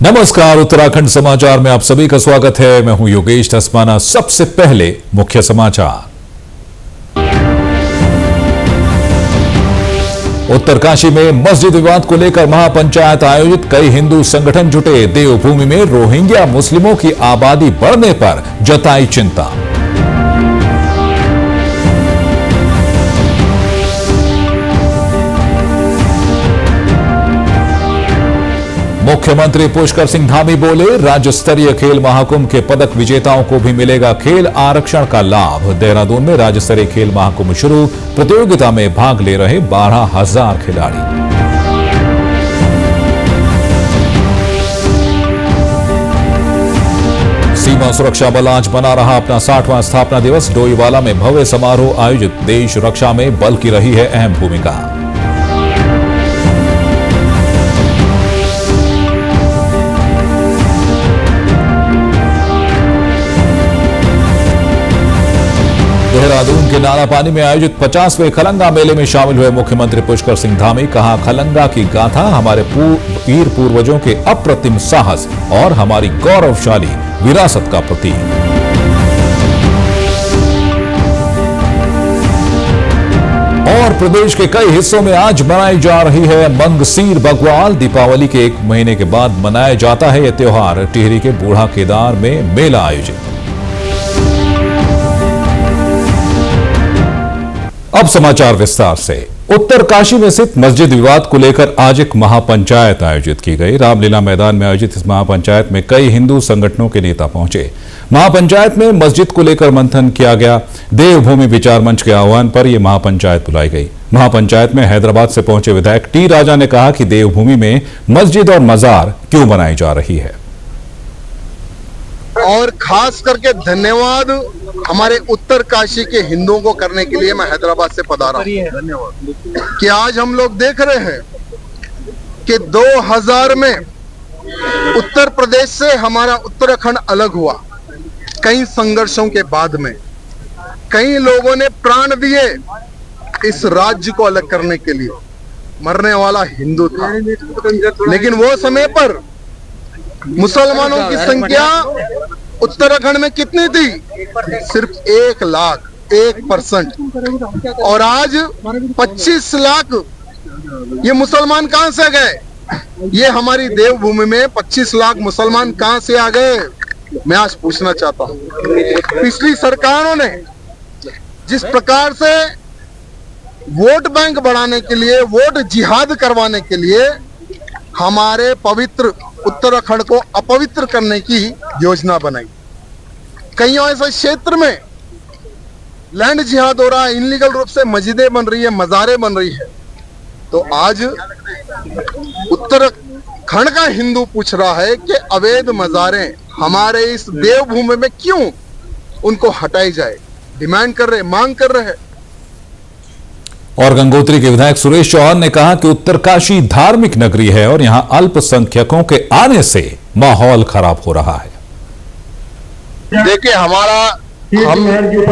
नमस्कार, उत्तराखंड समाचार में आप सभी का स्वागत है। मैं हूं योगेश धस्माना। सबसे पहले मुख्य समाचार। उत्तरकाशी में मस्जिद विवाद को लेकर महापंचायत आयोजित, कई हिंदू संगठन जुटे। देवभूमि में रोहिंग्या मुस्लिमों की आबादी बढ़ने पर जताई चिंता। मुख्यमंत्री पुष्कर सिंह धामी बोले, राज्य स्तरीय खेल महाकुंभ के पदक विजेताओं को भी मिलेगा खेल आरक्षण का लाभ। देहरादून में राज्य स्तरीय खेल महाकुंभ शुरू, प्रतियोगिता में भाग ले रहे 12,000 खिलाड़ी। सीमा सुरक्षा बल आज मना रहा अपना 60वां स्थापना दिवस। डोईवाला में भव्य समारोह आयोजित, देश रक्षा में बल की रही है अहम भूमिका। देहरादून के नालापानी में आयोजित 50वें खलंगा मेले में शामिल हुए मुख्यमंत्री पुष्कर सिंह धामी। कहा, खलंगा की गाथा हमारे वीर पूर्वजों के अप्रतिम साहस और हमारी गौरवशाली विरासत का प्रतीक। और प्रदेश के कई हिस्सों में आज मनाई जा रही है मंगसीर बग्वाल। दीपावली के 1 महीने के बाद मनाया जाता है यह त्योहार। टिहरी के बूढ़ा केदार में मेला आयोजित। अब समाचार विस्तार से। उत्तरकाशी में स्थित मस्जिद विवाद को लेकर आज एक महापंचायत आयोजित की गई। रामलीला मैदान में आयोजित इस महापंचायत में कई हिंदू संगठनों के नेता पहुंचे। महापंचायत में मस्जिद को लेकर मंथन किया गया। देवभूमि विचार मंच के आह्वान पर यह महापंचायत बुलाई गई। महापंचायत में हैदराबाद से पहुंचे विधायक टी राजा ने कहा कि देवभूमि में मस्जिद और मजार क्यों बनाई जा रही है। और खास करके धन्यवाद हमारे उत्तरकाशी के हिंदुओं को करने के लिए मैं हैदराबाद से पधारा हूं। धन्यवाद कि आज हम लोग देख रहे हैं कि 2000 में उत्तर प्रदेश से हमारा उत्तराखंड अलग हुआ। कई संघर्षों के बाद में कई लोगों ने प्राण दिए इस राज्य को अलग करने के लिए। मरने वाला हिंदू था, लेकिन वो समय पर मुसलमानों की संख्या उत्तराखंड में कितनी थी? सिर्फ 1% और आज 25 लाख। ये मुसलमान कहां से गए? ये हमारी देवभूमि में 25 लाख मुसलमान कहां से आ गए? मैं आज पूछना चाहता हूं। पिछली सरकारों ने जिस प्रकार से वोट बैंक बढ़ाने के लिए, वोट जिहाद करवाने के लिए हमारे पवित्र उत्तराखंड को अपवित्र करने की योजना बनाई। कई ऐसे क्षेत्र में लैंड जिहाद हो रहा है, इनलीगल रूप से मस्जिदें बन रही है, मज़ारें बन रही है। तो आज उत्तराखंड का हिंदू पूछ रहा है कि अवैध मज़ारें हमारे इस देवभूमि में क्यों उनको हटाई जाए। डिमांड कर रहे, मांग कर रहे हैं। और गंगोत्री के विधायक सुरेश चौहान ने कहा कि उत्तरकाशी धार्मिक नगरी है और यहां अल्पसंख्यकों के आने से माहौल खराब हो रहा है। देखिए, हम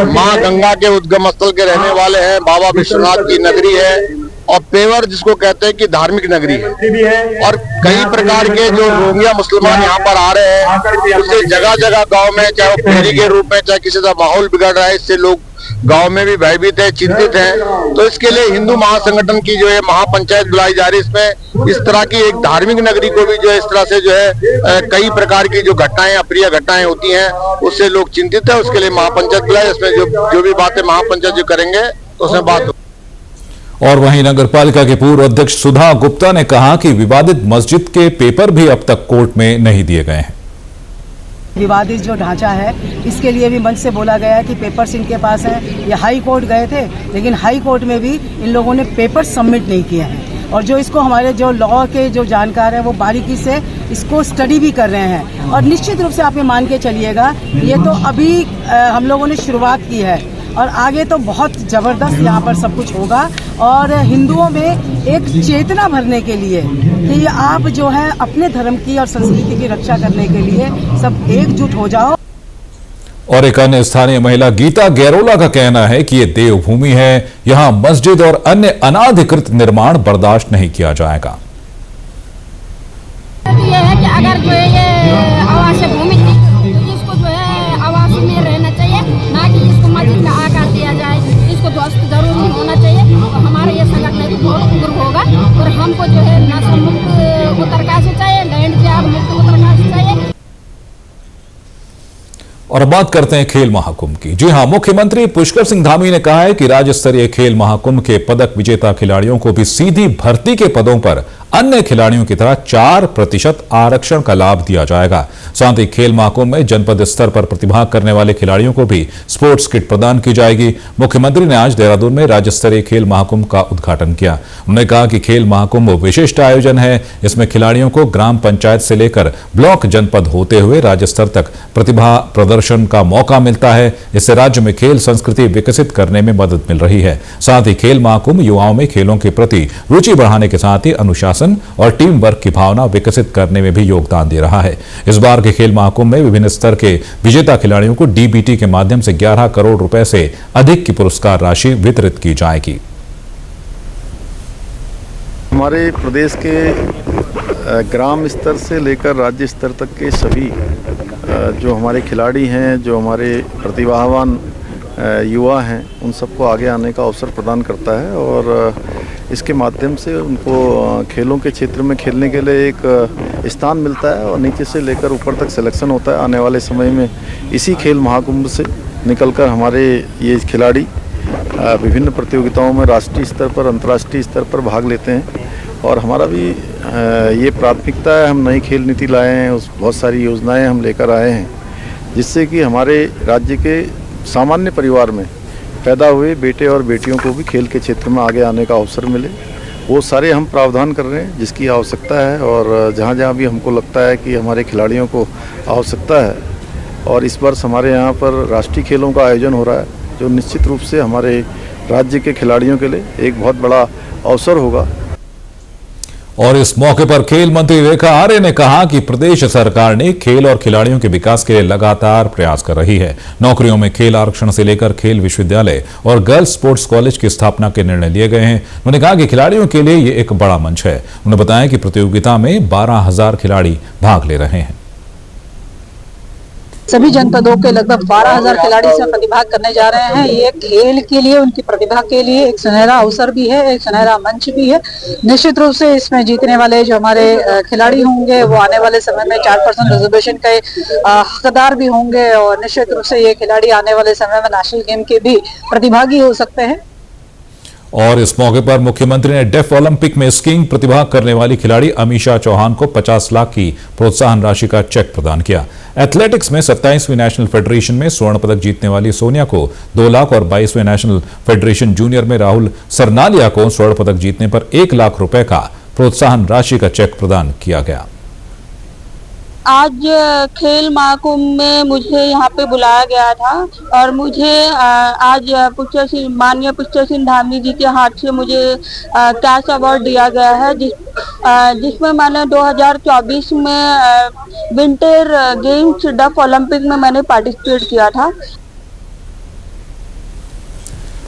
मां गंगा के उद्गम स्थल के रहने वाले हैं। बाबा विश्वनाथ की नगरी है और पेवर जिसको कहते हैं कि धार्मिक नगरी है। और कई प्रकार के जो रोहिंग्या मुसलमान यहाँ पर आ रहे हैं, उससे जगह जगह गांव में, चाहे वो फेरी के रूप में, चाहे किसी का माहौल बिगड़ रहा है, इससे लोग गांव में भी भयभीत है, चिंतित हैं। तो इसके लिए हिंदू महासंगठन की जो है महापंचायत बुलाई जा रही है। इसमें इस तरह की एक धार्मिक नगरी को भी जो है इस तरह से जो है कई प्रकार की जो घटनाएं, अप्रिय घटनाएं होती हैं, उससे लोग चिंतित है। उसके लिए महापंचायत बुलाई। इसमें जो भी बातें महापंचायत जो करेंगे तो उसमें बात हो। और वहीं नगरपालिका के पूर्व अध्यक्ष सुधा गुप्ता ने कहा कि विवादित मस्जिद के पेपर भी अब तक कोर्ट में नहीं दिए गए हैं। विवादित जो ढांचा है, इसके लिए भी मंच से बोला गया है कि पेपर्स इनके पास हैं। ये हाई कोर्ट गए थे, लेकिन हाई कोर्ट में भी इन लोगों ने पेपर सबमिट नहीं किए हैं। और जो इसको हमारे जो लॉ के जो जानकार हैं वो बारीकी से इसको स्टडी भी कर रहे हैं। और निश्चित रूप से आप ये मान के चलिएगा, ये तो अभी हम लोगों ने शुरुआत की है और आगे तो बहुत ज़बरदस्त यहाँ पर सब कुछ होगा। और हिंदुओं में एक चेतना भरने के लिए कि ये आप जो है अपने धर्म की और संस्कृति की रक्षा करने के लिए सब एकजुट हो जाओ। और एक अन्य स्थानीय महिला गीता गैरोला का कहना है कि ये देवभूमि है, यहाँ मस्जिद और अन्य अनाधिकृत निर्माण बर्दाश्त नहीं किया जाएगा। ये है कि अगर जो आवास से भूमि थी, इसको जो है आवास में रहना चाहिए, ना कि इसको मस्जिद का आकार दिया जाए। इसको ध्वस्त जरूर नहीं होना चाहिए। और हमारा ये संगठन बहुत पूर्व होगा और हमको जो है नशा मुक्त उत्तरकाशी चाहिए, लैंड जॉब मुक्त उत्तरकाशी चाहिए। और अब बात करते हैं खेल महाकुंभ की। जी हां, मुख्यमंत्री पुष्कर सिंह धामी ने कहा है कि राज्य स्तरीय खेल महाकुंभ के पदक विजेता खिलाड़ियों को भी सीधी भर्ती के पदों पर अन्य खिलाड़ियों की तरह 4% आरक्षण का लाभ दिया जाएगा। साथ ही खेल महाकुंभ में जनपद स्तर पर प्रतिभाग करने वाले खिलाड़ियों को भी स्पोर्ट्स किट प्रदान की जाएगी। मुख्यमंत्री ने आज देहरादून में राज्य स्तरीय खेल महाकुंभ का उद्घाटन किया। उन्होंने कहा कि खेल महाकुंभ विशिष्ट आयोजन है। इसमें खिलाड़ियों को ग्राम पंचायत से लेकर ब्लॉक जनपद होते हुए राज्य स्तर तक प्रतिभा प्रदर्शन का मौका मिलता है। इससे राज्य में खेल संस्कृति विकसित करने में मदद मिल रही है। साथ ही खेल महाकुंभ युवाओं में खेलों के प्रति रुचि बढ़ाने के साथ ही अनुशासन और टीम वर्क की भावना विकसित करने में भी योगदान दे रहा है। इस बार के खेल महाकुंभ में विभिन्न स्तर के विजेता खिलाड़ियों को डीबीटी के माध्यम से 11 करोड़ रुपए से अधिक की पुरस्कार राशि वितरित की जाएगी। हमारे प्रदेश के ग्राम स्तर से लेकर राज्य स्तर तक के सभी जो हमारे खिलाड़ी हैं, जो हमारे प्रतिभावान युवा हैं, उन सबको आगे आने का अवसर प्रदान करता है और इसके माध्यम से उनको खेलों के क्षेत्र में खेलने के लिए एक स्थान मिलता है और नीचे से लेकर ऊपर तक सिलेक्शन होता है। आने वाले समय में इसी खेल महाकुंभ से निकलकर हमारे ये खिलाड़ी विभिन्न प्रतियोगिताओं में राष्ट्रीय स्तर पर, अंतर्राष्ट्रीय स्तर पर भाग लेते हैं और हमारा भी ये प्राथमिकता है। हम नई खेल नीति लाए हैं, उस बहुत सारी योजनाएं हम लेकर आए हैं जिससे कि हमारे राज्य के सामान्य परिवार में पैदा हुए बेटे और बेटियों को भी खेल के क्षेत्र में आगे आने का अवसर मिले। वो सारे हम प्रावधान कर रहे हैं जिसकी आवश्यकता है और जहाँ जहाँ भी हमको लगता है कि हमारे खिलाड़ियों को आवश्यकता है। और इस वर्ष हमारे यहाँ पर राष्ट्रीय खेलों का आयोजन हो रहा है जो निश्चित रूप से हमारे राज्य के खिलाड़ियों के लिए एक बहुत बड़ा अवसर होगा। और इस मौके पर खेल मंत्री रेखा आर्य ने कहा कि प्रदेश सरकार ने खेल और खिलाड़ियों के विकास के लिए लगातार प्रयास कर रही है। नौकरियों में खेल आरक्षण से लेकर खेल विश्वविद्यालय और गर्ल्स स्पोर्ट्स कॉलेज की स्थापना के निर्णय लिए गए हैं। उन्होंने कहा कि खिलाड़ियों के लिए ये एक बड़ा मंच है। उन्होंने बताया कि प्रतियोगिता में 12,000 खिलाड़ी भाग ले रहे हैं। सभी जनपदों के लगभग 12,000 खिलाड़ी इसमें प्रतिभाग करने जा रहे हैं। ये खेल के लिए, उनकी प्रतिभा के लिए एक सुनहरा अवसर भी है, एक सुनहरा मंच भी है। निश्चित रूप से इसमें जीतने वाले जो हमारे खिलाड़ी होंगे वो आने वाले समय में 4% रिजर्वेशन के हकदार भी होंगे और निश्चित रूप से ये खिलाड़ी आने वाले समय में नेशनल गेम के भी प्रतिभागी हो सकते हैं। और इस मौके पर मुख्यमंत्री ने डेफ ओलंपिक में स्कीइंग प्रतिभाग करने वाली खिलाड़ी अमीषा चौहान को 50 लाख की प्रोत्साहन राशि का चेक प्रदान किया। एथलेटिक्स में 27वीं नेशनल फेडरेशन में स्वर्ण पदक जीतने वाली सोनिया को 2 लाख और 22वें नेशनल फेडरेशन जूनियर में राहुल सरनालिया को स्वर्ण पदक जीतने पर 1 लाख रुपए का प्रोत्साहन राशि का चेक प्रदान किया गया। आज खेल महाकुंभ में मुझे यहाँ पे बुलाया गया था और मुझे आज माननीय पुष्कर सिंह धामी जी के हाथ से मुझे कैश अवार्ड दिया गया है जिसमें मैंने 2024 में विंटर गेम्स डफ ओलंपिक में मैंने पार्टिसिपेट किया था।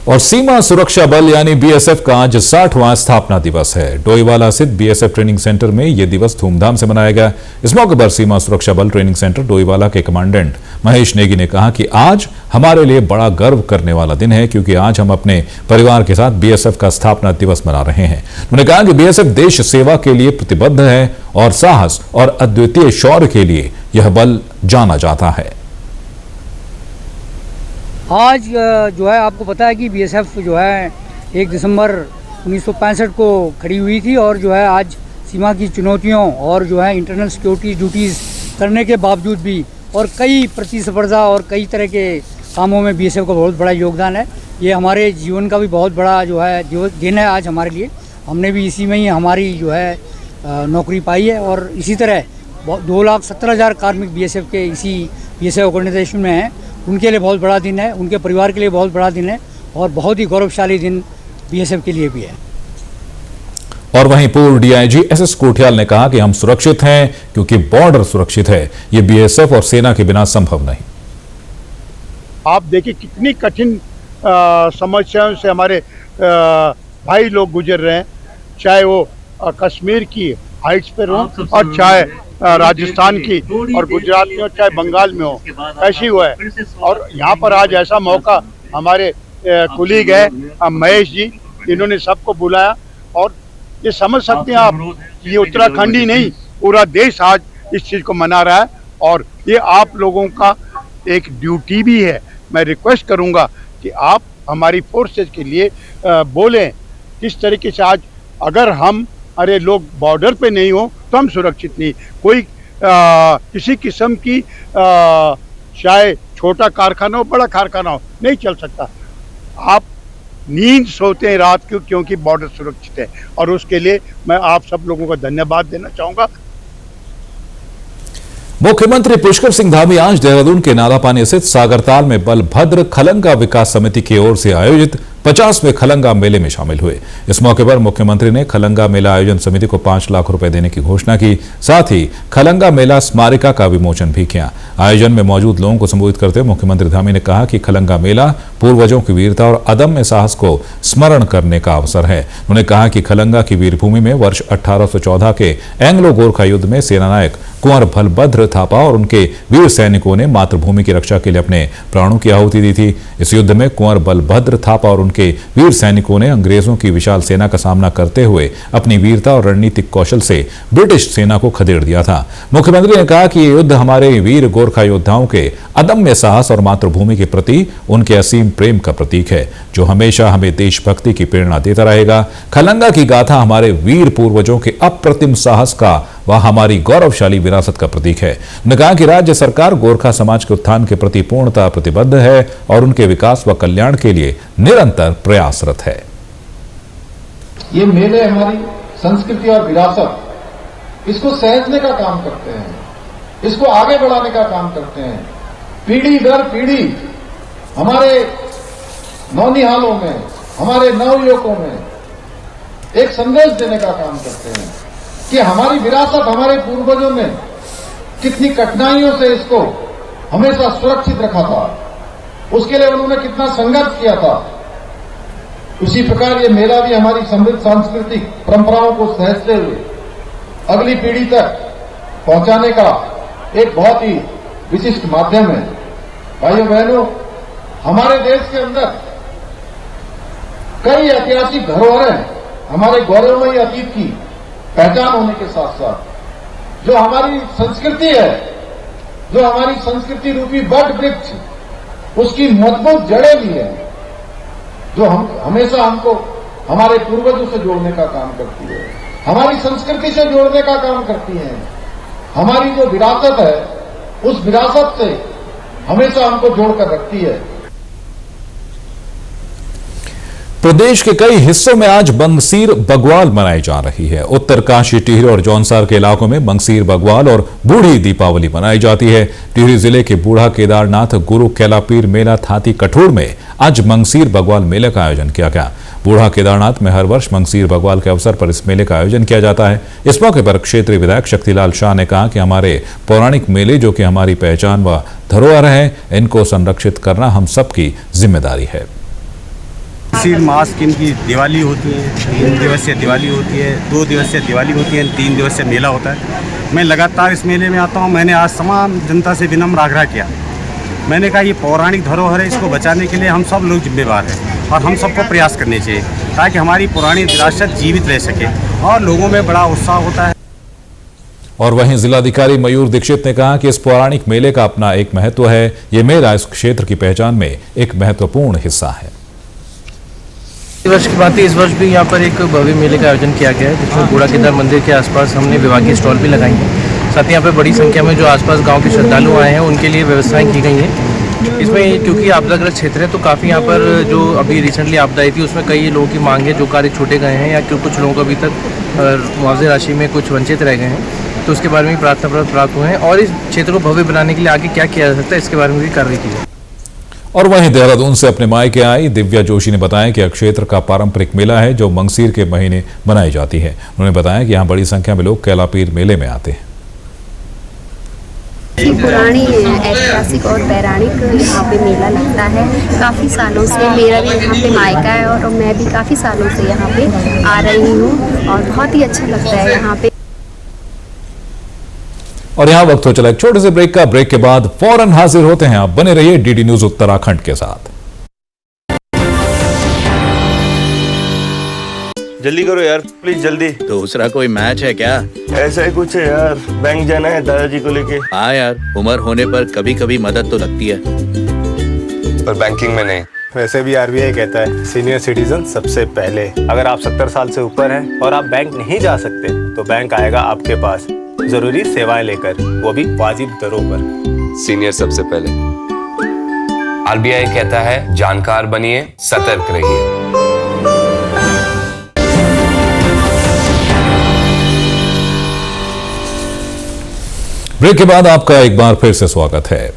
और सीमा सुरक्षा बल यानी बीएसएफ का आज 60वां स्थापना दिवस है। डोईवाला स्थित बीएसएफ ट्रेनिंग सेंटर में यह दिवस धूमधाम से मनाया गया। इस मौके पर सीमा सुरक्षा बल ट्रेनिंग सेंटर डोईवाला के कमांडेंट महेश नेगी ने कहा कि आज हमारे लिए बड़ा गर्व करने वाला दिन है क्योंकि आज हम अपने परिवार के साथ बीएसएफ का स्थापना दिवस मना रहे हैं। उन्होंने कहा कि बीएसएफ देश सेवा के लिए प्रतिबद्ध है और साहस और अद्वितीय शौर्य के लिए यह बल जाना जाता है। आज जो है आपको पता है कि बीएसएफ जो है 1 दिसंबर 1965 को खड़ी हुई थी और जो है आज सीमा की चुनौतियों और जो है इंटरनल सिक्योरिटी ड्यूटीज़ करने के बावजूद भी और कई प्रतिस्पर्धा और कई तरह के कामों में बीएसएफ का बहुत बड़ा योगदान है। ये हमारे जीवन का भी बहुत बड़ा जो है दिन है आज हमारे लिए। हमने भी इसी में ही हमारी जो है नौकरी पाई है और इसी तरह 2,70,000 कार्मिक बीएसएफ के इसी बीएसएफ ऑर्गेनाइजेशन में हैं। उनके लिए बहुत बड़ा दिन है, उनके परिवार के लिए बहुत बड़ा दिन है और बहुत ही गौरवशाली दिन बीएसएफ के लिए भी है। और वहीं पूर्व डीआईजी एसएस कोठियाल ने कहा कि हम सुरक्षित हैं क्योंकि बॉर्डर सुरक्षित है। ये बीएसएफ और सेना के बिना संभव नहीं। आप देखिए कितनी कठिन समस्याओं से हमारे भाई लोग गुजर रहे हैं, चाहे वो कश्मीर की हाइट्स पर हो और चाहे राजस्थान की और गुजरात में हो चाहे बंगाल में हो, ऐसी हुआ है। और यहाँ पर आज ऐसा मौका हमारे कुलीग है महेश जी, इन्होंने सबको बुलाया और ये समझ सकते हैं आप, ये उत्तराखंड ही नहीं पूरा देश आज इस चीज़ को मना रहा है और ये आप लोगों का एक ड्यूटी भी है। मैं रिक्वेस्ट करूंगा कि आप हमारी फोर्सेज के लिए बोलें किस तरीके से आज अगर हम अरे लोग बॉर्डर पे नहीं हो तो हम सुरक्षित नहीं। कोई किसी किस्म की चाहे छोटा कारखाना हो बड़ा कारखाना हो नहीं चल सकता। आप नींद सोते हैं रात को क्योंकि बॉर्डर सुरक्षित है और उसके लिए मैं आप सब लोगों को धन्यवाद देना चाहूँगा। मुख्यमंत्री पुष्कर सिंह धामी आज देहरादून के नालापानी स्थित सागरताल में बलभद्र खलंगा विकास समिति की ओर से आयोजित 50वें खलंगा मेले में शामिल हुए। इस मौके पर मुख्यमंत्री ने खलंगा मेला आयोजन समिति को 5 लाख रुपए देने की घोषणा की। साथ ही खलंगा मेला स्मारिका का विमोचन भी किया। आयोजन में मौजूद लोगों को संबोधित करते हुए मुख्यमंत्री धामी ने कहा कि खलंगा मेला पूर्वजों की वीरता और अदम्य साहस को स्मरण करने का अवसर है। उन्होंने कहा कि खलंगा की वीरभूमि में वर्ष 1814 के एंग्लो गोरखा युद्ध में सेनानायक कुंवर बलभद्र थापा और उनके वीर सैनिकों ने मातृभूमि की रक्षा के लिए अपने प्राणों की आहुति दी थी। इस युद्ध में कुंवर बलभद्र थापा और उनके वीर सैनिकों ने अंग्रेजों की विशाल सेना का सामना करते हुए अपनी वीरता और रणनीतिक कौशल से ब्रिटिश सेना को खदेड़ दिया था। मुख्यमंत्री ने कहा कि ये युद्ध हमारे वीर गोरखा योद्धाओं के अदम्य साहस और मातृभूमि के प्रति उनके असीम प्रेम का प्रतीक है, जो हमेशा हमें देशभक्ति की प्रेरणा देता रहेगा। खलंगा की गाथा हमारे वीर पूर्वजों के अप्रतिम साहस का वह हमारी गौरवशाली विरासत का प्रतीक है। उन्होंने कहा कि राज्य सरकार गोरखा समाज के उत्थान के प्रति पूर्णतः प्रतिबद्ध है और उनके विकास व कल्याण के लिए निरंतर प्रयासरत है। ये मेले हमारी संस्कृति और विरासत, इसको सहेजने का काम करते हैं, इसको आगे बढ़ाने का काम करते हैं। पीढ़ी दर पीढ़ी हमारे नौनिहालों में, हमारे नवयुवकों में एक संदेश देने का काम करते हैं कि हमारी विरासत, हमारे पूर्वजों ने कितनी कठिनाइयों से इसको हमेशा सुरक्षित रखा था, उसके लिए उन्होंने कितना संघर्ष किया था। उसी प्रकार ये मेला भी हमारी समृद्ध सांस्कृतिक परंपराओं को सहेजते हुए अगली पीढ़ी तक पहुंचाने का एक बहुत ही विशिष्ट माध्यम है। भाइयों बहनों, हमारे देश के अंदर कई ऐतिहासिक धरोहरें हमारे गौरवमयी अतीत की पहचान होने के साथ साथ जो हमारी संस्कृति है, जो हमारी संस्कृति रूपी वट वृक्ष, उसकी मजबूत जड़ें भी है, जो हम हमेशा हमको हमारे पूर्वजों से जोड़ने का काम करती है, हमारी संस्कृति से जोड़ने का काम करती है। हमारी जो विरासत है, उस विरासत से हमेशा हमको जोड़कर रखती है। प्रदेश के कई हिस्सों में आज बंगसीर बग्वाल मनाई जा रही है। उत्तरकाशी, टिहरी और जौनसार के इलाकों में बंगसीर बग्वाल और बूढ़ी दीपावली मनाई जाती है। टिहरी जिले के बूढ़ा केदारनाथ गुरु कैलापीर मेला थाती कठोर में आज मंगसीर बग्वाल मेले का आयोजन किया गया। बूढ़ा केदारनाथ में हर वर्ष मंगसीर बग्वाल के अवसर पर इस मेले का आयोजन किया जाता है। इस मौके पर क्षेत्रीय विधायक शक्तिलाल शाह ने कहा कि हमारे पौराणिक मेले, जो कि हमारी पहचान व धरोहर है, इनको संरक्षित करना हम सबकी जिम्मेदारी है। मंगसीर मास की इनकी दिवाली होती है, 3 दिवसीय दिवाली होती है, 2 दिवसीय दिवाली होती है, 3 दिवसीय मेला होता है। मैं लगातार इस मेले में आता हूँ। मैंने आज तमाम जनता से विनम्र आग्रह किया। मैंने कहा ये पौराणिक धरोहर है, इसको बचाने के लिए हम सब लोग जिम्मेवार हैं और हम सबको प्रयास करने चाहिए ताकि हमारी पुरानी विरासत जीवित रह सके और लोगों में बड़ा उत्साह होता है। और वहीं जिलाधिकारी मयूर दीक्षित ने कहा कि इस पौराणिक मेले का अपना एक महत्व है। ये मेला इस क्षेत्र की पहचान में एक महत्वपूर्ण हिस्सा है। इस वर्ष की बात है, इस वर्ष भी यहाँ पर एक भव्य मेले का आयोजन किया गया है, जिसमें बूढ़ा केदार मंदिर के आसपास हमने विभागीय स्टॉल भी लगाई हैं। साथ ही यहाँ पे बड़ी संख्या में जो आसपास गांव के श्रद्धालु आए हैं, उनके लिए व्यवस्थाएं की गई हैं। इसमें क्योंकि आपदाग्रस्त क्षेत्र है, तो काफ़ी यहाँ पर जो अभी रिसेंटली आपदा आई थी, उसमें कई लोगों की मांग है, जो कार्य छूटे गए हैं या कुछ लोगों को अभी तक मुआवजे राशि में कुछ वंचित रह गए हैं, तो उसके बारे में प्रार्थना प्राप्त हुए हैं। और इस क्षेत्र को भव्य बनाने के लिए आगे क्या किया जा सकता है, इसके बारे में भी कार्रवाई की जाए। और वहीं देहरादून से अपने मायके आई दिव्या जोशी ने बताया कि क्षेत्र का पारंपरिक मेला है, जो मंगसीर के महीने मनाई जाती है। उन्होंने बताया कि यहाँ बड़ी संख्या में लोग कैलापीर मेले में आते हैं। पुरानी ऐतिहासिक और पौराणिक यहाँ पे मेला लगता है। काफ़ी सालों से मेरा भी यहाँ पे मायका है और मैं भी काफ़ी सालों से यहाँ पे आ रही हूँ और बहुत ही अच्छा लगता है यहाँ पे। और यहाँ वक्त हो चला एक छोटे से ब्रेक का। ब्रेक के बाद फौरन हाजिर होते हैं। आप बने रहिए डीडी न्यूज उत्तराखंड के साथ। जल्दी करो यार, प्लीज जल्दी। दूसरा कोई मैच है क्या? ऐसा ही कुछ है यार, बैंक जाना है दादाजी को लेके। हाँ यार, उम्र होने पर कभी कभी मदद तो लगती है, पर बैंकिंग में नहीं। वैसे भी आरबीआई कहता है सीनियर सिटीजन सबसे पहले। अगर आप 70 साल से ऊपर हैं और आप बैंक नहीं जा सकते तो बैंक आएगा आपके पास जरूरी सेवाएं लेकर, वो भी वाजिब दरों पर। सीनियर सबसे पहले। आरबीआई कहता है जानकार बनिए, सतर्क रहिए। ब्रेक के बाद आपका एक बार फिर से स्वागत है।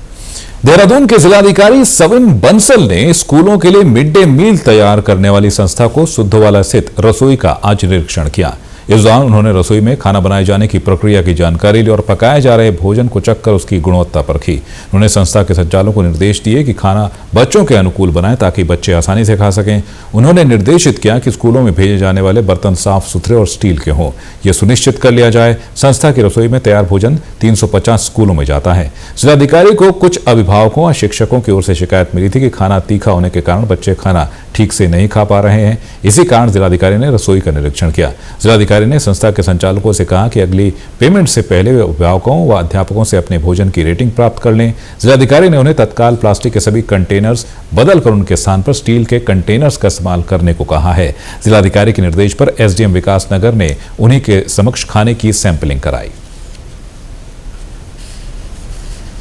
देहरादून के जिलाधिकारी सविन बंसल ने स्कूलों के लिए मिड डे मील तैयार करने वाली संस्था को सुद्धवाला स्थित रसोई का आज निरीक्षण किया। इस दौरान उन्होंने रसोई में खाना बनाए जाने की प्रक्रिया की जानकारी ली और पकाए जा रहे भोजन को चखकर उसकी गुणवत्ता परखी। उन्होंने संस्था के संचालकों को निर्देश दिए कि खाना बच्चों के अनुकूल बनाएं ताकि बच्चे आसानी से खा सकें। उन्होंने निर्देशित किया कि स्कूलों में भेजे जाने वाले बर्तन साफ सुथरे और स्टील के हों, यह सुनिश्चित कर लिया जाए। संस्था की रसोई में तैयार भोजन 350 स्कूलों में जाता है। जिलाधिकारी को कुछ अभिभावकों और शिक्षकों की ओर से शिकायत मिली थी कि खाना तीखा होने के कारण बच्चे खाना ठीक से नहीं खा पा रहे हैं। इसी कारण जिलाधिकारी ने रसोई का निरीक्षण किया। जिलाधिकारी ने संस्था के संचालकों से कहा कि अगली पेमेंट से पहले वे अभिभावकों व अध्यापकों से अपने भोजन की रेटिंग प्राप्त कर लें। जिलाधिकारी ने उन्हें तत्काल प्लास्टिक के सभी कंटेनर्स बदलकर उनके स्थान पर स्टील के कंटेनर्स का इस्तेमाल करने को कहा है। जिलाधिकारी के निर्देश पर एसडीएम विकास नगर ने उन्हीं के समक्ष खाने की सैंपलिंग कराई।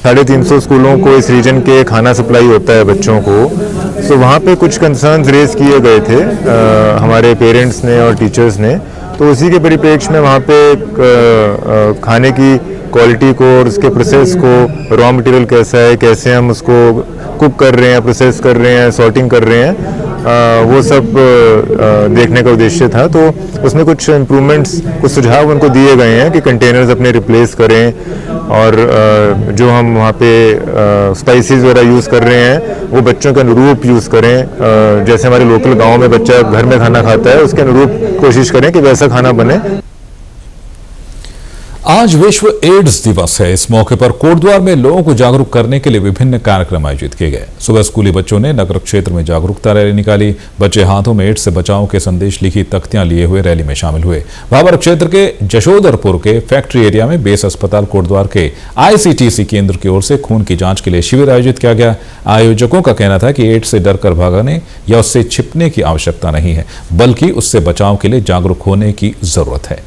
350 स्कूलों को इस रीजन के खाना सप्लाई होता है बच्चों को। तो वहाँ पे कुछ कंसर्न्स रेज किए गए थे हमारे पेरेंट्स ने और टीचर्स ने। तो उसी के परिप्रेक्ष्य में वहाँ पे खाने की क्वालिटी को और उसके प्रोसेस को, रॉ मटेरियल कैसा है, कैसे हम उसको कुक कर रहे हैं, प्रोसेस कर रहे हैं, सॉर्टिंग कर रहे हैं, वो सब देखने का उद्देश्य था। तो उसमें कुछ इम्प्रूवमेंट्स, कुछ सुझाव उनको दिए गए हैं कि कंटेनर्स अपने रिप्लेस करें और जो हम वहाँ पे स्पाइसेस वगैरह यूज़ कर रहे हैं वो बच्चों के अनुरूप यूज़ करें। जैसे हमारे लोकल गांव में बच्चा घर में खाना खाता है उसके अनुरूप कोशिश करें कि वैसा खाना बने। आज विश्व एड्स दिवस है। इस मौके पर कोटद्वार में लोगों को जागरूक करने के लिए विभिन्न कार्यक्रम आयोजित किए गए। सुबह स्कूली बच्चों ने नगर क्षेत्र में जागरूकता रैली निकाली। बच्चे हाथों में एड्स से बचाव के संदेश लिखी तख्तियां लिए हुए रैली में शामिल हुए। भाबर क्षेत्र के जशोदरपुर के फैक्ट्री एरिया में बेस अस्पताल कोटद्वार के आईसीटीसी केंद्र की ओर से खून की जांच के लिए शिविर आयोजित किया गया। आयोजकों का कहना था कि एड्स से डरकर भागने या उससे छिपने की आवश्यकता नहीं है, बल्कि उससे बचाव के लिए जागरूक होने की जरूरत है।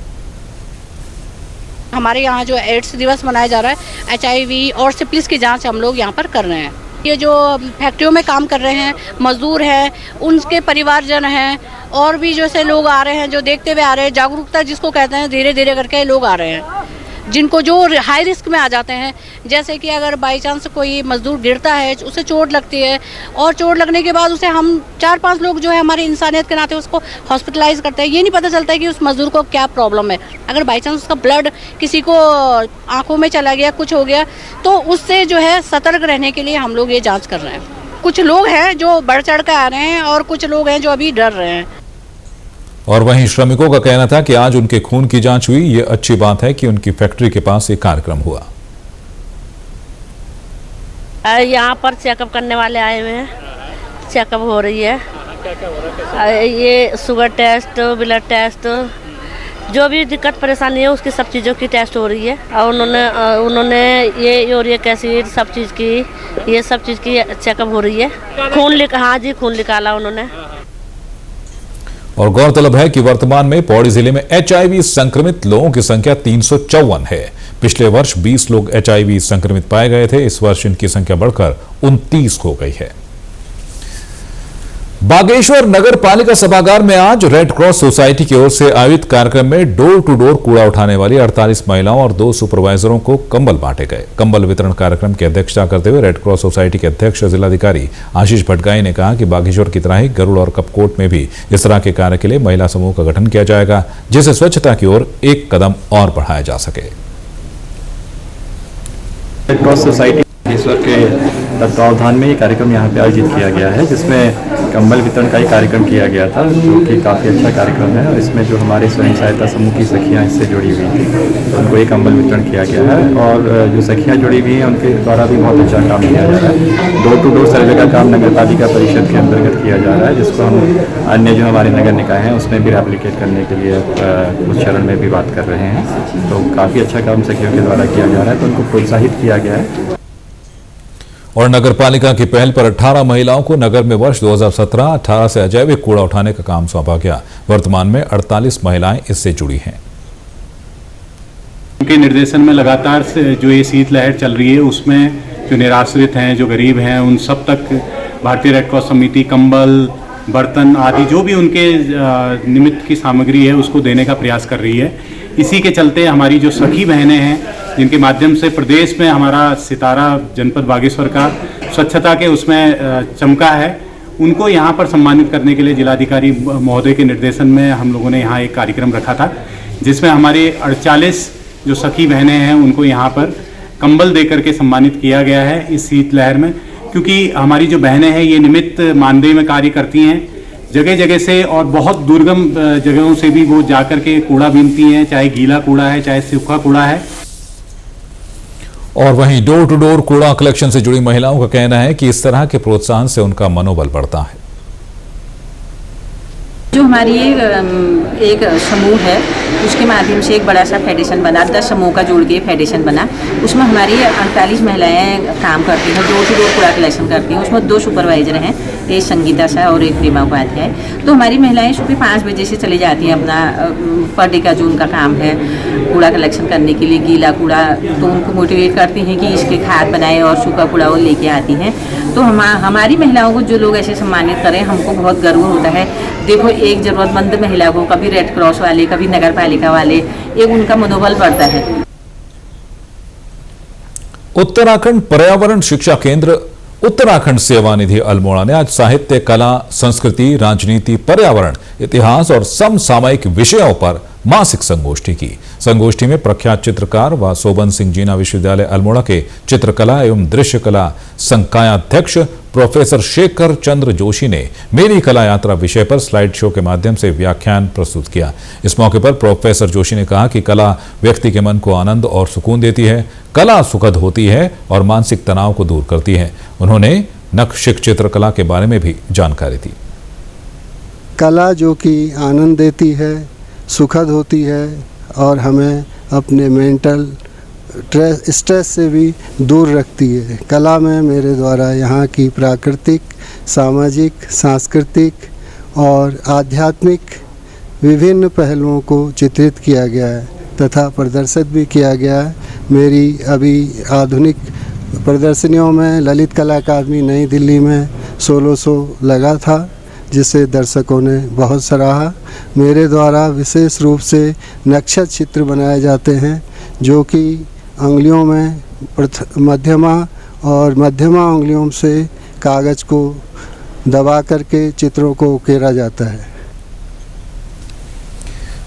हमारे यहाँ जो एड्स दिवस मनाया जा रहा है, HIV और सिफिलिस की जांच हम लोग यहाँ पर कर रहे हैं। ये जो फैक्ट्रियों में काम कर रहे हैं मजदूर हैं, उनके परिवारजन हैं और भी जैसे लोग आ रहे हैं जो देखते हुए आ रहे हैं। जागरूकता जिसको कहते हैं, धीरे धीरे करके लोग आ रहे हैं जिनको जो हाई रिस्क में आ जाते हैं। जैसे कि अगर बाई चांस कोई मजदूर गिरता है, उसे चोट लगती है और चोट लगने के बाद उसे हम 4-5 लोग जो है हमारी इंसानियत के नाते उसको हॉस्पिटलाइज करते हैं। ये नहीं पता चलता है कि उस मजदूर को क्या प्रॉब्लम है। अगर बाई चांस उसका ब्लड किसी को आंखों में चला गया, कुछ हो गया, तो उससे जो है सतर्क रहने के लिए हम लोग ये जाँच कर रहे हैं। कुछ लोग हैं जो बढ़ चढ़ कर आ रहे हैं और कुछ लोग हैं जो अभी डर रहे हैं। और वहीं श्रमिकों का कहना था कि आज उनके खून की जांच हुई। ये अच्छी बात है कि उनकी फैक्ट्री के पास एक कार्यक्रम हुआ। यहाँ पर चेकअप करने वाले आए हुए हैं, चेकअप हो रही है। ये शुगर टेस्ट, ब्लड टेस्ट, जो भी दिक्कत परेशानी है उसकी सब चीज़ों की टेस्ट हो रही है। और उन्होंने ये यूरिक एसिड सब चीज़ की, ये सब चीज़ की चेकअप हो रही है। हाँ जी, खून निकाला उन्होंने। और गौरतलब है कि वर्तमान में पौड़ी जिले में HIV संक्रमित लोगों की संख्या 354 है। पिछले वर्ष 20 लोग HIV संक्रमित पाए गए थे। इस वर्ष इनकी संख्या बढ़कर 29 हो गई है। बागेश्वर नगर पालिका सभागार में आज रेड क्रॉस सोसाइटी की ओर से आयोजित कार्यक्रम में डोर टू डोर कूड़ा उठाने वाली 48 महिलाओं और 2 सुपरवाइजरों को कंबल बांटे गए। कंबल वितरण कार्यक्रम की अध्यक्षता करते हुए रेड क्रॉस सोसाइटी के अध्यक्ष जिलाधिकारी आशीष भटगाई ने कहा कि बागेश्वर की तरह ही गरुड़ और कपकोट में भी इस तरह के कार्य के लिए महिला समूह का गठन किया जाएगा, जिससे स्वच्छता की ओर एक कदम और बढ़ाया जा सके। रेड क्रॉस सोसाइटी ईश्वर के तत्वावधान में ये कार्यक्रम यहाँ पे आयोजित किया गया है, जिसमें कंबल वितरण का ही कार्यक्रम किया गया था, जो कि काफ़ी अच्छा कार्यक्रम है। और इसमें जो हमारे स्वयं सहायता समूह की सखियाँ इससे जुड़ी हुई थी, उनको ये कंबल वितरण किया गया है। और जो सखियाँ जुड़ी हुई हैं उनके द्वारा भी बहुत अच्छा काम किया जा रहा है। डोर टू डोर सर्वे का काम नगर पालिका परिषद के अंतर्गत किया जा रहा है, जिसको हम अन्य जो हमारे नगर निकाय हैं उसमें भी रेप्लिकेट करने के लिए उस चरण में भी बात कर रहे हैं। तो काफ़ी अच्छा काम सखियों के द्वारा किया जा रहा है, तो उनको प्रोत्साहित किया गया है। और नगर पालिका की पहल पर 18 महिलाओं को नगर में वर्ष 2017-18 से अजैविक कूड़ा उठाने का काम सौंपा गया। वर्तमान में 48 महिलाएं इससे जुड़ी हैं। उनके निर्देशन में लगातार से जो ये शीतलहर चल रही है, उसमें जो निराश्रित हैं, जो गरीब हैं, उन सब तक भारतीय रेड क्रॉस समिति कंबल, बर्तन आदि जो भी उनके निमित्त की सामग्री है उसको देने का प्रयास कर रही है। इसी के चलते हमारी जो सखी बहनें हैं, जिनके माध्यम से प्रदेश में हमारा सितारा जनपद बागेश्वर का स्वच्छता के उसमें चमका है, उनको यहाँ पर सम्मानित करने के लिए जिलाधिकारी महोदय के निर्देशन में हम लोगों ने यहाँ एक कार्यक्रम रखा था, जिसमें हमारे 48 जो सखी बहनें हैं उनको यहाँ पर कंबल दे करके सम्मानित किया गया है इस शीतलहर में। क्योंकि हमारी जो बहनें हैं ये निमित्त मानदेय में कार्य करती हैं, जगह जगह से और बहुत दुर्गम जगहों से भी वो जाकर के कूड़ा बीनती हैं, चाहे गीला कूड़ा है चाहे सूखा कूड़ा है। और वहीं डोर टू डोर कूड़ा कलेक्शन से जुड़ी महिलाओं का कहना है कि इस तरह के प्रोत्साहन से उनका मनोबल बढ़ता है। जो हमारी एक समूह है उसके माध्यम से एक बड़ा सा फेडरेशन बना, 10 समूह का जोड़ के फेडरेशन बना। उसमें हमारी 48 महिलाएं काम करती हैं, डोर टू डोर कूड़ा कलेक्शन करती हैं। उसमें 2 सुपरवाइजर हैं, एक संगीता शाह और एक प्रेमा उपाध्याय। तो हमारी महिलाएं सुबह 5 बजे से चली जाती हैं अपना पर डे का जो उनका काम है कूड़ा कलेक्शन करने के लिए, गीला कूड़ा, तो उनको मोटिवेट करती हैं कि इसके खाद बनाए और सूखा कूड़ा वो लेके आती हैं। तो हमारी महिलाओं को जो लोग ऐसे सम्मानित करें, हमको बहुत गर्व होता है। देखो, एक जरूरतमंद महिला को कभी रेड क्रॉस वाले, कभी नगर पालिका वाले, एक उनका मनोबल बढ़ता है। उत्तराखंड पर्यावरण शिक्षा केंद्र उत्तराखंड सेवा निधि अल्मोड़ा ने आज साहित्य, कला, संस्कृति, राजनीति, पर्यावरण, इतिहास और समसामयिक विषयों पर मासिक संगोष्ठी की। संगोष्ठी में प्रख्यात चित्रकार व सोबन सिंह जीना विश्वविद्यालय अल्मोड़ा के चित्रकला एवं दृश्य कला संकायाध्यक्ष प्रोफेसर शेखर चंद्र जोशी ने मेरी कला यात्रा विषय पर स्लाइड शो के माध्यम से व्याख्यान प्रस्तुत किया। इस मौके पर प्रोफेसर जोशी ने कहा कि कला व्यक्ति के मन को आनंद और सुकून देती है, कला सुखद होती है और मानसिक तनाव को दूर करती है। उन्होंने नक्शिक चित्रकला के बारे में भी जानकारी दी। कला जो कि आनंद देती है, सुखद होती है और हमें अपने मेंटल स्ट्रेस से भी दूर रखती है। कला में मेरे द्वारा यहाँ की प्राकृतिक, सामाजिक, सांस्कृतिक और आध्यात्मिक विभिन्न पहलुओं को चित्रित किया गया है तथा प्रदर्शित भी किया गया है। मेरी अभी आधुनिक प्रदर्शनियों में ललित कला अकादमी नई दिल्ली में 1600 लगा था, जिसे दर्शकों ने बहुत सराहा। मेरे द्वारा विशेष रूप से नक्शा चित्र बनाए जाते हैं, जो कि अंगुलियों में मध्यमा और मध्यमा अंगुलियों से कागज़ को दबा करके चित्रों को उकेरा जाता है।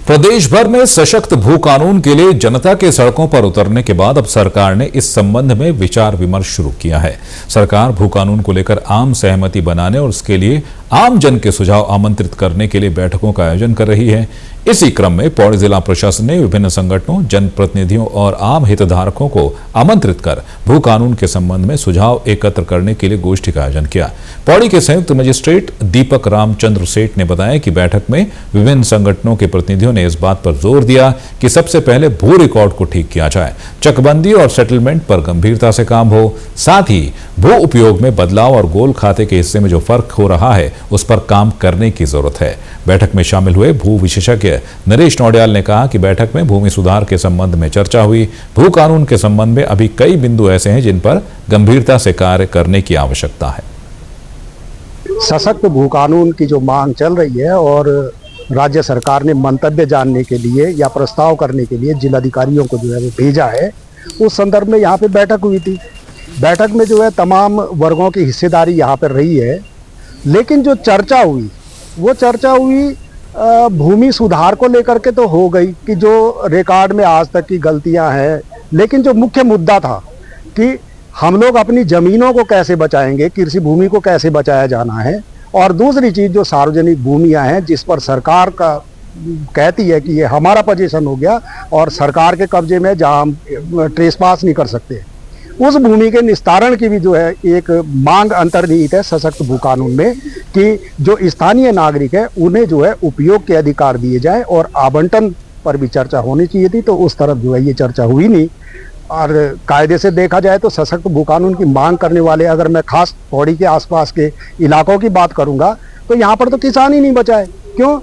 प्रदेश भर में सशक्त भू कानून के लिए जनता के सड़कों पर उतरने के बाद अब सरकार ने इस संबंध में विचार विमर्श शुरू किया है। सरकार भू कानून को लेकर आम सहमति बनाने और उसके लिए आम जन के सुझाव आमंत्रित करने के लिए बैठकों का आयोजन कर रही है। इसी क्रम में पौड़ी जिला प्रशासन ने विभिन्न संगठनों, जनप्रतिनिधियों और आम हितधारकों को आमंत्रित कर भू कानून के संबंध में सुझाव एकत्र करने के लिए गोष्ठी का आयोजन किया। पौड़ी के संयुक्त मजिस्ट्रेट दीपक रामचंद्र सेठ ने बताया कि बैठक में विभिन्न संगठनों के प्रतिनिधियों ने इस बात पर जोर दिया कि सबसे पहले भू रिकॉर्ड को ठीक किया जाए, चकबंदी और सेटलमेंट पर गंभीरता से काम हो, साथ ही भू उपयोग में बदलाव और गोल खाते के हिस्से में जो फर्क हो रहा है उस पर काम करने की जरूरत है। बैठक में शामिल हुए भू विशेषज्ञ नरेश नौडियाल ने कहा कि बैठक में भूमि सुधार के संबंध में चर्चा हुई। भू कानून के संबंध में अभी कई बिंदु ऐसे हैं जिन पर गंभीरता से कार्य करने की आवश्यकता है। सशक्त भू कानून की जो मांग चल रही है और राज्य सरकार ने मंतव्य जानने के लिए या प्रस्ताव करने के लिए जिलाधिकारियों को जो है वो भेजा है, उस संदर्भ में यहाँ पे बैठक हुई थी। बैठक में जो है तमाम वर्गों की हिस्सेदारी यहाँ पर रही है, लेकिन जो चर्चा हुई वो चर्चा हुई भूमि सुधार को लेकर के तो हो गई कि जो रिकॉर्ड में आज तक की गलतियां हैं, लेकिन जो मुख्य मुद्दा था कि हम लोग अपनी जमीनों को कैसे बचाएंगे, कृषि भूमि को कैसे बचाया जाना है। और दूसरी चीज जो सार्वजनिक भूमियां हैं जिस पर सरकार का कहती है कि ये हमारा पोजीशन हो गया और सरकार के कब्जे में, जहां हम ट्रेस पास नहीं कर सकते, उस भूमि के निस्तारण की भी जो है एक मांग अंतर्निहित है सशक्त भू कानून में कि जो स्थानीय नागरिक है उन्हें जो है उपयोग के अधिकार दिए जाए और आवंटन पर भी चर्चा होनी चाहिए थी। तो उस तरफ जो है ये चर्चा हुई नहीं। और कायदे से देखा जाए तो सशक्त भू कानून की मांग करने वाले, अगर मैं खास पौड़ी के आसपास के इलाकों की बात करूंगा तो यहाँ पर तो किसान ही नहीं बचा है। क्यों?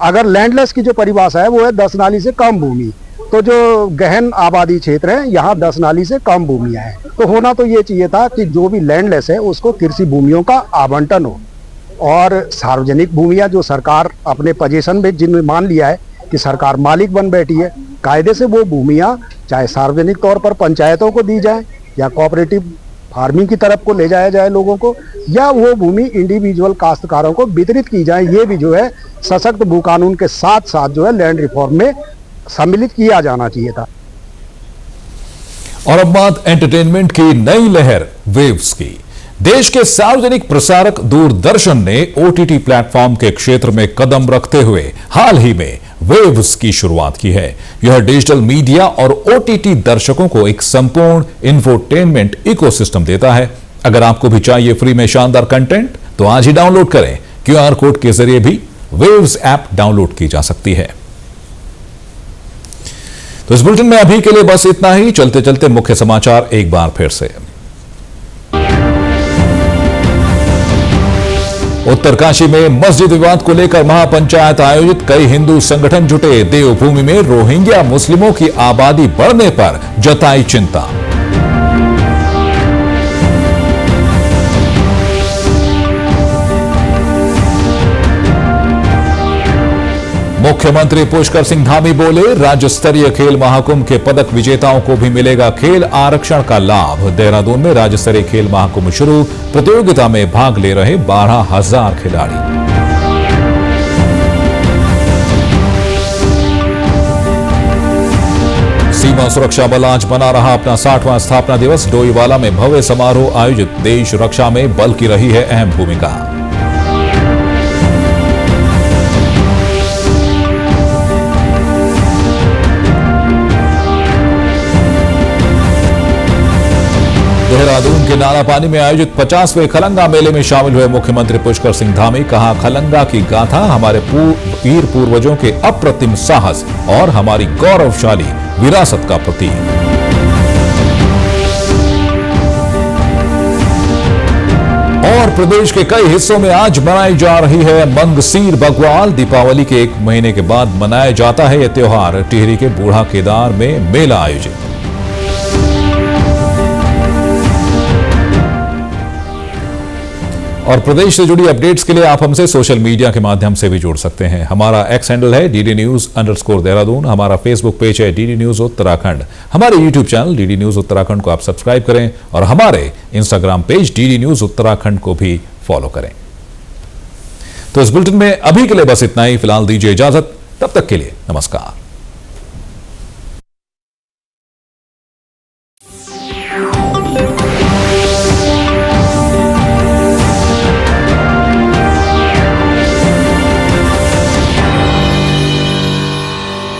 अगर लैंडलेस की जो परिभाषा है वो है 10 नाली से कम भूमि, तो जो गहन आबादी क्षेत्र है यहाँ 10 नाली से कम भूमियां हैं। तो होना तो ये चाहिए था कि जो भी लैंडलेस है उसको कृषि भूमियों का आवंटन हो, और सार्वजनिक भूमियां जो सरकार अपने पोजीशन में जिनमें मान लिया है कि सरकार मालिक बन बैठी है, कायदे से वो भूमियां चाहे सार्वजनिक तौर पर पंचायतों को दी जाए या कोऑपरेटिव फार्मिंग की तरफ को ले जाया जाए लोगों को, या वो भूमि इंडिविजुअल काश्तकारों को वितरित की जाए। ये भी जो है सशक्त भू कानून के साथ साथ जो है लैंड रिफॉर्म में सम्मिलित किया जाना चाहिए था। और अब बात एंटरटेनमेंट की नई लहर वेव्स की। देश के सार्वजनिक प्रसारक दूरदर्शन ने ओटीटी प्लेटफॉर्म के क्षेत्र में कदम रखते हुए हाल ही में वेव्स की शुरुआत की है। यह डिजिटल मीडिया और ओटीटी दर्शकों को एक संपूर्ण इंफोटेनमेंट इकोसिस्टम देता है। अगर आपको भी चाहिए फ्री में शानदार कंटेंट तो आज ही डाउनलोड करें। क्यूआर कोड के जरिए भी वेव्स ऐप डाउनलोड की जा सकती है। तो इस बुलेटिन में अभी के लिए बस इतना ही। चलते चलते मुख्य समाचार एक बार फिर से। उत्तरकाशी में मस्जिद विवाद को लेकर महापंचायत आयोजित, कई हिंदू संगठन जुटे। देवभूमि में रोहिंग्या मुस्लिमों की आबादी बढ़ने पर जताई चिंता। मुख्यमंत्री पुष्कर सिंह धामी बोले, राज्य स्तरीय खेल महाकुंभ के पदक विजेताओं को भी मिलेगा खेल आरक्षण का लाभ। देहरादून में राज्य स्तरीय खेल महाकुंभ शुरू, प्रतियोगिता में भाग ले रहे 12,000 खिलाड़ी। सीमा सुरक्षा बल आज मना रहा अपना 60वां स्थापना दिवस। डोईवाला में भव्य समारोह आयोजित, देश रक्षा में बल की रही है अहम भूमिका। देहरादून के नालापानी में आयोजित 50वें खलंगा मेले में शामिल हुए मुख्यमंत्री पुष्कर सिंह धामी। कहा, खलंगा की गाथा हमारे वीर पूर्वजों के अप्रतिम साहस और हमारी गौरवशाली विरासत का प्रतीक। और प्रदेश के कई हिस्सों में आज मनाई जा रही है मंगसीर बग्वाल। दीपावली के 1 महीने के बाद मनाया जाता है यह त्योहार। टिहरी के बूढ़ा केदार में मेला आयोजित। और प्रदेश से जुड़ी अपडेट्स के लिए आप हमसे सोशल मीडिया के माध्यम से भी जुड़ सकते हैं। हमारा एक्स हैंडल है DD_News_देहरादून। हमारा फेसबुक पेज है DD News उत्तराखंड। हमारे YouTube channel DD News Uttarakhand को आप सब्सक्राइब करें और हमारे Instagram page DD News Uttarakhand को भी फॉलो करें। तो इस बुलेटिन में अभी के लिए बस इतना ही। फिलहाल दीजिए इजाजत, तब तक के लिए नमस्कार।